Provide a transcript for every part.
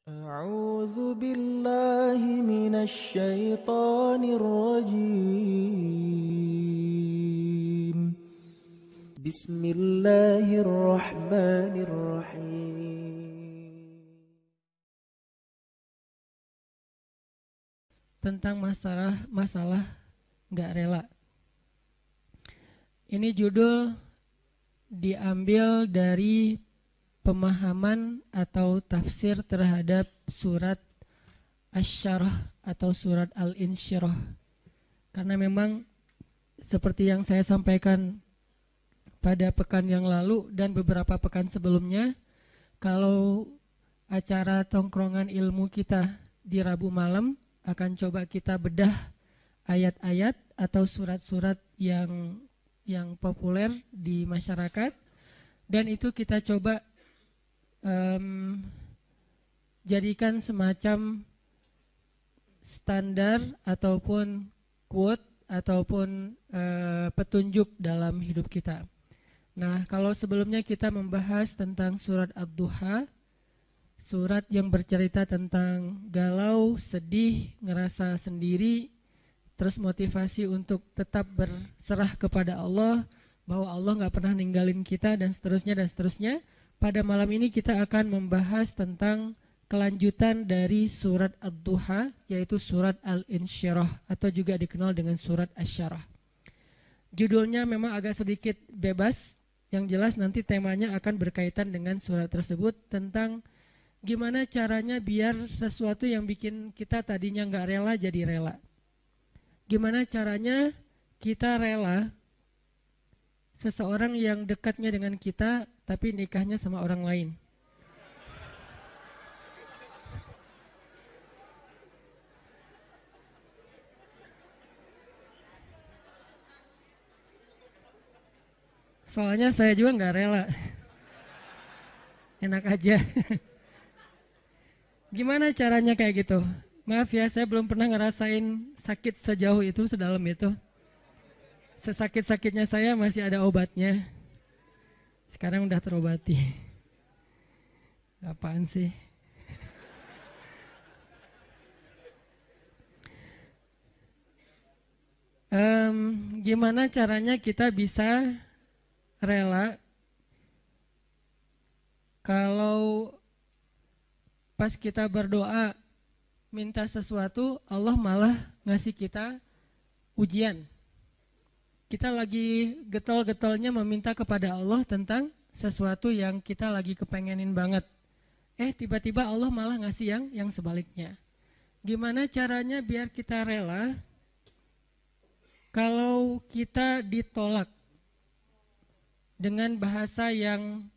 أعوذ بالله من الشيطان الرجيم بسم الله الرحمن الرحيم. Tentang masalah nggak rela. Ini judul diambil dari pemahaman atau tafsir terhadap surat Asy-Syarah atau surat Al-Insyirah. Karena memang seperti yang saya sampaikan pada pekan yang lalu dan beberapa pekan sebelumnya, kalau acara tongkrongan ilmu kita di Rabu malam akan coba kita bedah ayat-ayat atau surat-surat yang populer di masyarakat, dan itu kita coba jadikan semacam standar ataupun quote ataupun petunjuk dalam hidup kita. Nah, kalau sebelumnya kita membahas tentang surat Ad-Duha, surat yang bercerita tentang galau, sedih, ngerasa sendiri, terus motivasi untuk tetap berserah kepada Allah, bahwa Allah gak pernah ninggalin kita, dan seterusnya dan seterusnya. Pada malam ini kita akan membahas tentang kelanjutan dari surat Ad-Duha, yaitu surat Al-Insyirah atau juga dikenal dengan surat Asy-Syarah. Judulnya memang agak sedikit bebas, yang jelas nanti temanya akan berkaitan dengan surat tersebut, tentang gimana caranya biar sesuatu yang bikin kita tadinya gak rela jadi rela. Gimana caranya kita rela seseorang yang dekatnya dengan kita tapi nikahnya sama orang lain. Soalnya saya juga nggak rela. Enak aja. Gimana caranya kayak gitu? Maaf ya, saya belum pernah ngerasain sakit sejauh itu, sedalam itu. Sesakit-sakitnya saya masih ada obatnya. Sekarang udah terobati. Apaan sih? Gimana caranya kita bisa rela kalau pas kita berdoa minta sesuatu, Allah malah ngasih kita ujian. Kita lagi getol-getolnya meminta kepada Allah tentang sesuatu yang kita lagi kepengenin banget. Tiba-tiba Allah malah ngasih yang sebaliknya. Gimana caranya biar kita rela kalau kita ditolak dengan bahasa yang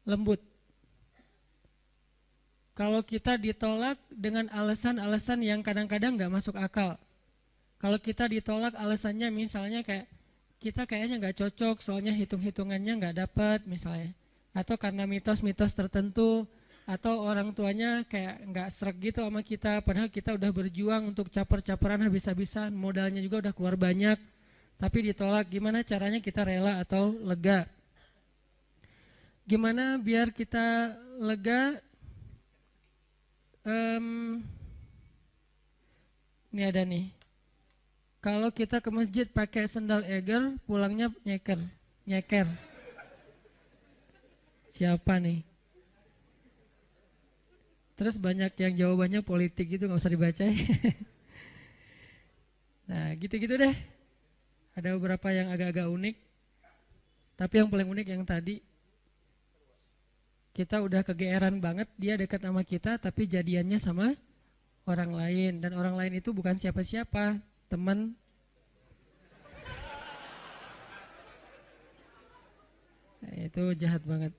lembut? Kalau kita ditolak dengan alasan-alasan yang kadang-kadang gak masuk akal. Kalau kita ditolak alasannya misalnya kayak kita kayaknya gak cocok, soalnya hitung-hitungannya gak dapat misalnya. Atau karena mitos-mitos tertentu, atau orang tuanya kayak gak sreg gitu sama kita, padahal kita udah berjuang untuk caper-caperan habis-habisan, modalnya juga udah keluar banyak, tapi ditolak. Gimana caranya kita rela atau lega? Gimana biar kita lega? Ini ada nih. Kalau kita ke masjid pakai sendal eger, pulangnya nyeker. Siapa nih? Terus banyak yang jawabannya politik gitu, gak usah dibaca. Nah, gitu-gitu deh. Ada beberapa yang agak-agak unik. Tapi yang paling unik yang tadi. Kita udah kegeeran banget, dia dekat sama kita, tapi jadiannya sama orang lain. Dan orang lain itu bukan siapa-siapa, teman. Nah, itu jahat banget.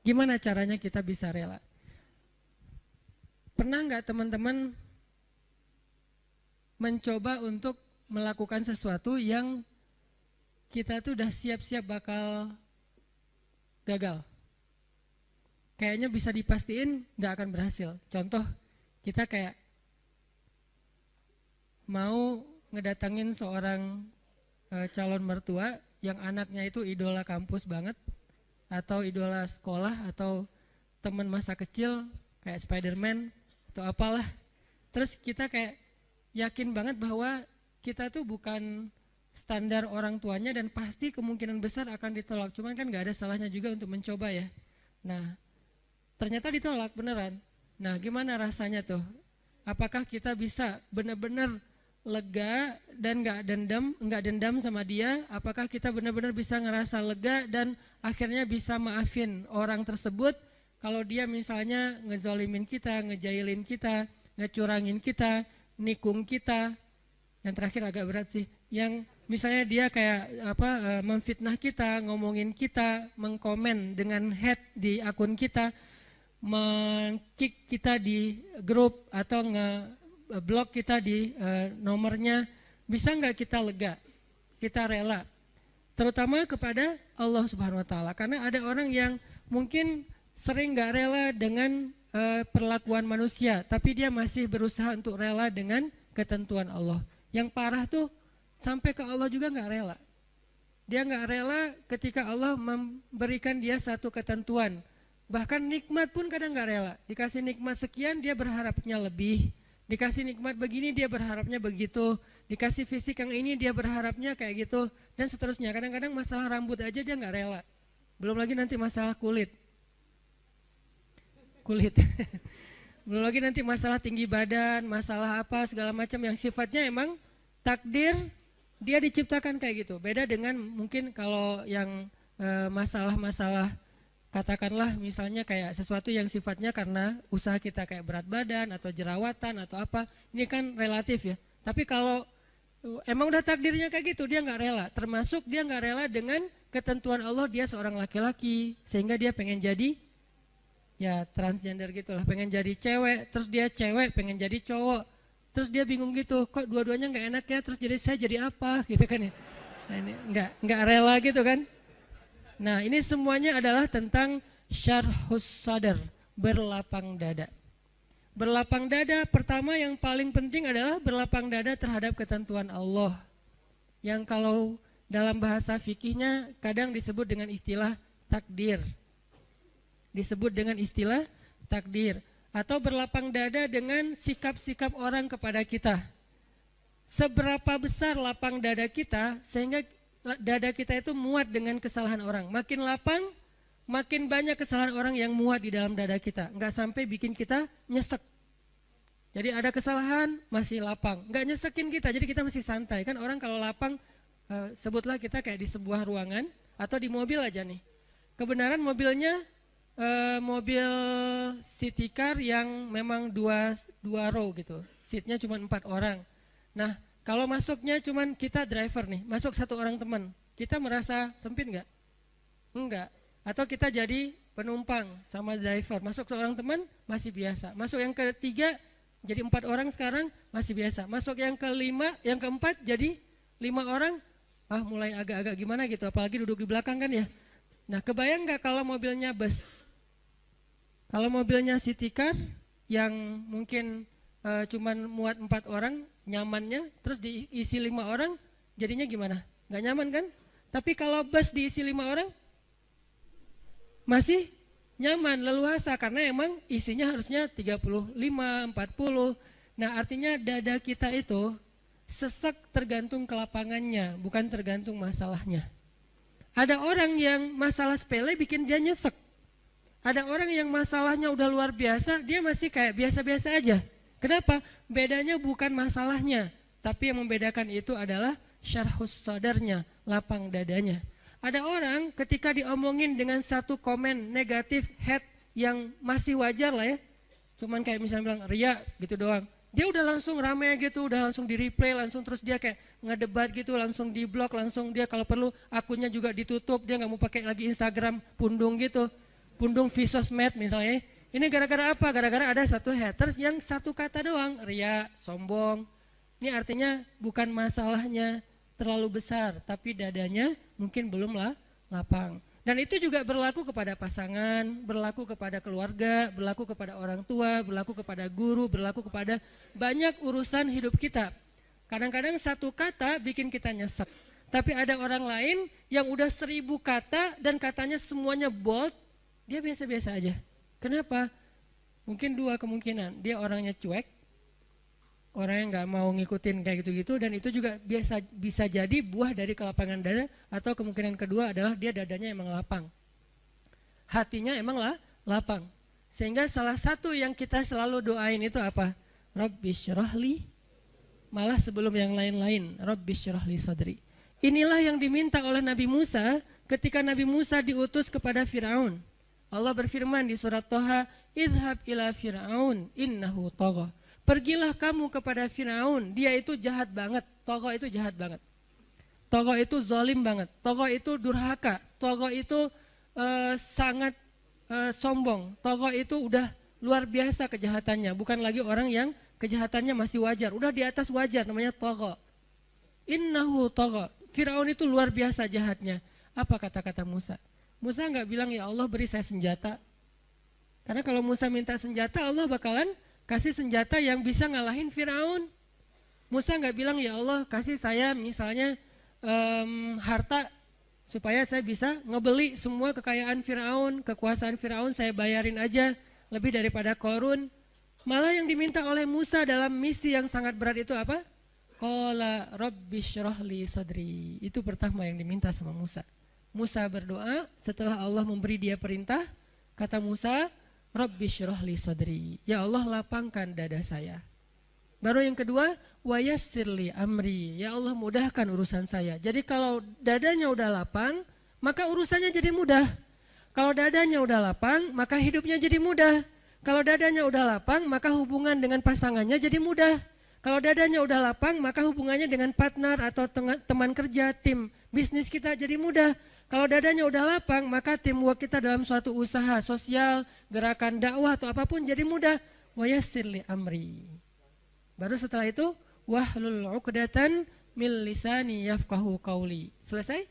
Gimana caranya kita bisa rela? Pernah nggak teman-teman mencoba untuk melakukan sesuatu yang kita tuh udah siap-siap bakal gagal? Kayaknya bisa dipastiin nggak akan berhasil. Contoh, kita kayak mau ngedatangin seorang calon mertua yang anaknya itu idola kampus banget, atau idola sekolah, atau teman masa kecil kayak Spider-Man atau apalah. Terus kita kayak yakin banget bahwa kita tuh bukan standar orang tuanya dan pasti kemungkinan besar akan ditolak. Cuman kan gak ada salahnya juga untuk mencoba ya. Nah, ternyata ditolak beneran. Nah, gimana rasanya tuh? Apakah kita bisa benar-benar lega dan nggak dendam sama dia? Apakah kita benar-benar bisa ngerasa lega dan akhirnya bisa maafin orang tersebut kalau dia misalnya ngezolimin kita, ngejailin kita, ngecurangin kita, nikung kita? Yang terakhir agak berat sih. Yang misalnya dia kayak memfitnah kita, ngomongin kita, mengkomen dengan hate di akun kita, meng-kick kita di grup atau nge-block kita di nomornya, bisa nggak kita lega, kita rela, terutama kepada Allah Subhanahu Wa Taala. Karena ada orang yang mungkin sering nggak rela dengan perlakuan manusia, tapi dia masih berusaha untuk rela dengan ketentuan Allah. Yang parah tuh sampai ke Allah juga nggak rela. Dia nggak rela ketika Allah memberikan dia satu ketentuan. Bahkan nikmat pun kadang nggak rela. Dikasih nikmat sekian dia berharapnya lebih. Dikasih nikmat begini dia berharapnya begitu. Dikasih fisik yang ini dia berharapnya kayak gitu. Dan seterusnya. Kadang-kadang masalah rambut aja dia nggak rela. Belum lagi nanti masalah kulit. Belum lagi nanti masalah tinggi badan, masalah apa segala macam yang sifatnya emang takdir dia diciptakan kayak gitu. Beda dengan mungkin kalau yang masalah-masalah katakanlah misalnya kayak sesuatu yang sifatnya karena usaha kita kayak berat badan atau jerawatan atau apa, ini kan relatif ya. Tapi kalau emang udah takdirnya kayak gitu, dia nggak rela. Termasuk dia nggak rela dengan ketentuan Allah, dia seorang laki-laki sehingga dia pengen jadi ya transgender gitulah, pengen jadi cewek, terus dia cewek pengen jadi cowok, terus dia bingung gitu, kok dua-duanya nggak enak ya, terus saya jadi apa gitu kan ya. Nah, ini nggak rela gitu kan. Nah, ini semuanya adalah tentang syarhus sadar, berlapang dada. Berlapang dada pertama yang paling penting adalah berlapang dada terhadap ketentuan Allah. Yang kalau dalam bahasa fikihnya kadang disebut dengan istilah takdir. Disebut dengan istilah takdir. Atau berlapang dada dengan sikap-sikap orang kepada kita. Seberapa besar lapang dada kita sehingga dada kita itu muat dengan kesalahan orang. Makin lapang, makin banyak kesalahan orang yang muat di dalam dada kita. Enggak sampai bikin kita nyesek. Jadi ada kesalahan masih lapang. Enggak nyesekin kita, jadi kita masih santai. Kan orang kalau lapang, sebutlah kita kayak di sebuah ruangan atau di mobil aja nih. Kebenaran mobilnya mobil city car yang memang dua row gitu. Seatnya cuma 4 orang. Nah, kalau masuknya cuman kita driver nih, masuk 1 orang teman, kita merasa sempit nggak? Enggak. Atau kita jadi penumpang sama driver, masuk seorang teman masih biasa. Masuk yang ketiga jadi 4 orang sekarang masih biasa. Masuk yang kelima, yang keempat jadi 5 orang, mulai agak-agak gimana gitu, apalagi duduk di belakang kan ya. Nah, kebayang nggak kalau mobilnya bus? Kalau mobilnya city car yang mungkin cuman muat 4 orang, nyamannya, terus diisi 5 orang, jadinya gimana? Nggak nyaman kan? Tapi kalau bus diisi 5 orang, masih nyaman, leluasa, karena emang isinya harusnya 35, 40. Nah, artinya dada kita itu sesek tergantung kelapangannya, bukan tergantung masalahnya. Ada orang yang masalah sepele bikin dia nyesek. Ada orang yang masalahnya udah luar biasa, dia masih kayak biasa-biasa aja. Kenapa? Bedanya bukan masalahnya, tapi yang membedakan itu adalah syarhus sadarnya, lapang dadanya. Ada orang ketika diomongin dengan satu komen negatif, hate yang masih wajar lah ya, cuman kayak misalnya bilang ria gitu doang, dia udah langsung rame gitu, udah langsung di replay, langsung terus dia kayak ngedebat gitu, langsung di blok, langsung dia kalau perlu akunnya juga ditutup, dia nggak mau pakai lagi Instagram pundung gitu, pundung Visosmed misalnya. Ini gara-gara apa? Gara-gara ada satu haters yang satu kata doang, ria, sombong. Ini artinya bukan masalahnya terlalu besar, tapi dadanya mungkin belum lapang. Dan itu juga berlaku kepada pasangan, berlaku kepada keluarga, berlaku kepada orang tua, berlaku kepada guru, berlaku kepada banyak urusan hidup kita. Kadang-kadang satu kata bikin kita nyesek. Tapi ada orang lain yang udah 1000 kata dan katanya semuanya bold, dia biasa-biasa aja. Kenapa? Mungkin dua kemungkinan. Dia orangnya cuek, orang yang nggak mau ngikutin kayak gitu-gitu, dan itu juga bisa jadi buah dari kelapangan dada, atau kemungkinan kedua adalah dia dadanya emang lapang. Hatinya emang lapang. Sehingga salah satu yang kita selalu doain itu apa? Rabbi syrahli, malah sebelum yang lain-lain, Rabbi syrahli sadri. Inilah yang diminta oleh Nabi Musa ketika Nabi Musa diutus kepada Firaun. Allah berfirman di surat Toha, idhab ila Firaun innahu tagha. Pergilah kamu kepada Firaun, dia itu jahat banget. Tagha itu jahat banget. Tagha itu zalim banget. Tagha itu durhaka. Tagha itu sangat sombong. Tagha itu udah luar biasa kejahatannya, bukan lagi orang yang kejahatannya masih wajar, udah di atas wajar, namanya tagha. Innahu tagha. Firaun itu luar biasa jahatnya. Apa kata-kata Musa? Musa nggak bilang ya Allah beri saya senjata. Karena kalau Musa minta senjata, Allah bakalan kasih senjata yang bisa ngalahin Firaun. Musa nggak bilang ya Allah kasih saya misalnya harta supaya saya bisa ngebeli semua kekayaan Firaun, kekuasaan Firaun saya bayarin aja lebih daripada Qarun. Malah yang diminta oleh Musa dalam misi yang sangat berat itu apa? Qala rabbi syrahli sadri. Itu pertama yang diminta sama Musa. Musa berdoa setelah Allah memberi dia perintah, kata Musa, rabbi syrahli sadri. Ya Allah lapangkan dada saya. Baru yang kedua, wa yassirli amri. Ya Allah mudahkan urusan saya. Jadi kalau dadanya udah lapang, maka urusannya jadi mudah. Kalau dadanya udah lapang, maka hidupnya jadi mudah. Kalau dadanya udah lapang, maka hubungan dengan pasangannya jadi mudah. Kalau dadanya udah lapang, maka hubungannya dengan partner atau teman kerja, tim bisnis kita jadi mudah. Kalau dadanya udah lapang, maka teamwork kita dalam suatu usaha sosial, gerakan dakwah atau apapun jadi mudah. Wa yassirli amri. Baru setelah itu, wahlul 'uqdatan min lisani yafqahu qauli. Selesai?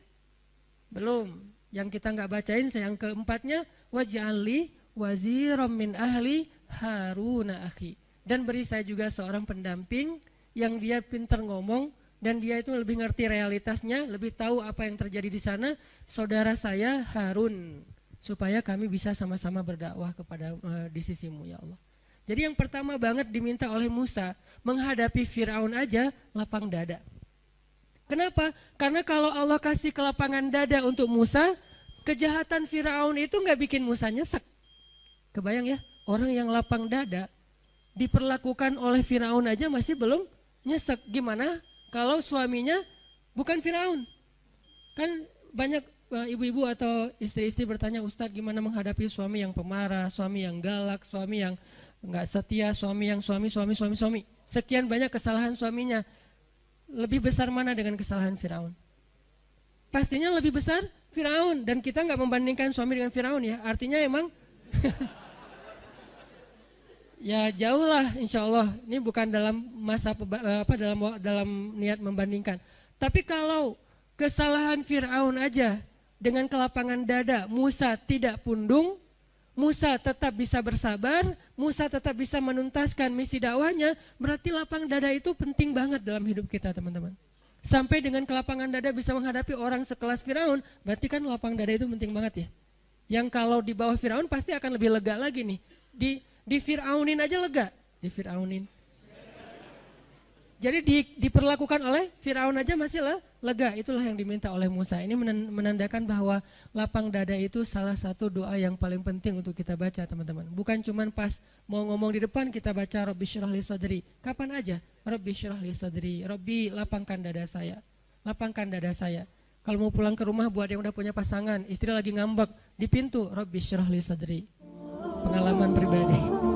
Belum. Yang kita nggak bacain yang keempatnya, waj'alli waziram min ahli Haruna akhi. Dan beri saya juga seorang pendamping yang dia pintar ngomong dan dia itu lebih ngerti realitasnya, lebih tahu apa yang terjadi di sana, saudara saya Harun, supaya kami bisa sama-sama berdakwah kepada di sisimu ya Allah. Jadi yang pertama banget diminta oleh Musa menghadapi Firaun aja lapang dada. Kenapa? Karena kalau Allah kasih kelapangan dada untuk Musa, kejahatan Firaun itu nggak bikin Musa nyesek. Kebayang ya, orang yang lapang dada diperlakukan oleh Firaun aja masih belum nyesek. Gimana kalau suaminya bukan Firaun? Kan banyak ibu-ibu atau istri-istri bertanya, Ustadz gimana menghadapi suami yang pemarah, suami yang galak, suami yang nggak setia, suami yang suami. Sekian banyak kesalahan suaminya. Lebih besar mana dengan kesalahan Firaun? Pastinya lebih besar Firaun. Dan kita nggak membandingkan suami dengan Firaun ya. Artinya emang ya jauh lah insya Allah. Ini bukan dalam masa dalam niat membandingkan. Tapi kalau kesalahan Firaun aja dengan kelapangan dada Musa tidak pundung, Musa tetap bisa bersabar, Musa tetap bisa menuntaskan misi dakwahnya, berarti lapang dada itu penting banget dalam hidup kita teman-teman. Sampai dengan kelapangan dada bisa menghadapi orang sekelas Firaun, berarti kan lapang dada itu penting banget ya. Yang kalau di bawah Firaun pasti akan lebih lega lagi nih. Di Firaunin aja lega, di Firaunin. Jadi diperlakukan oleh Firaun aja masih lega, itulah yang diminta oleh Musa. Ini menandakan bahwa lapang dada itu salah satu doa yang paling penting untuk kita baca teman-teman. Bukan cuma pas mau ngomong di depan kita baca Rabbi syrah li sadri. Kapan aja Rabbi syrah li sadri, Rabbi lapangkan dada saya, lapangkan dada saya. Kalau mau pulang ke rumah buat yang udah punya pasangan, istri lagi ngambek di pintu, Rabbi syrah li sadri. Pengalaman pribadi.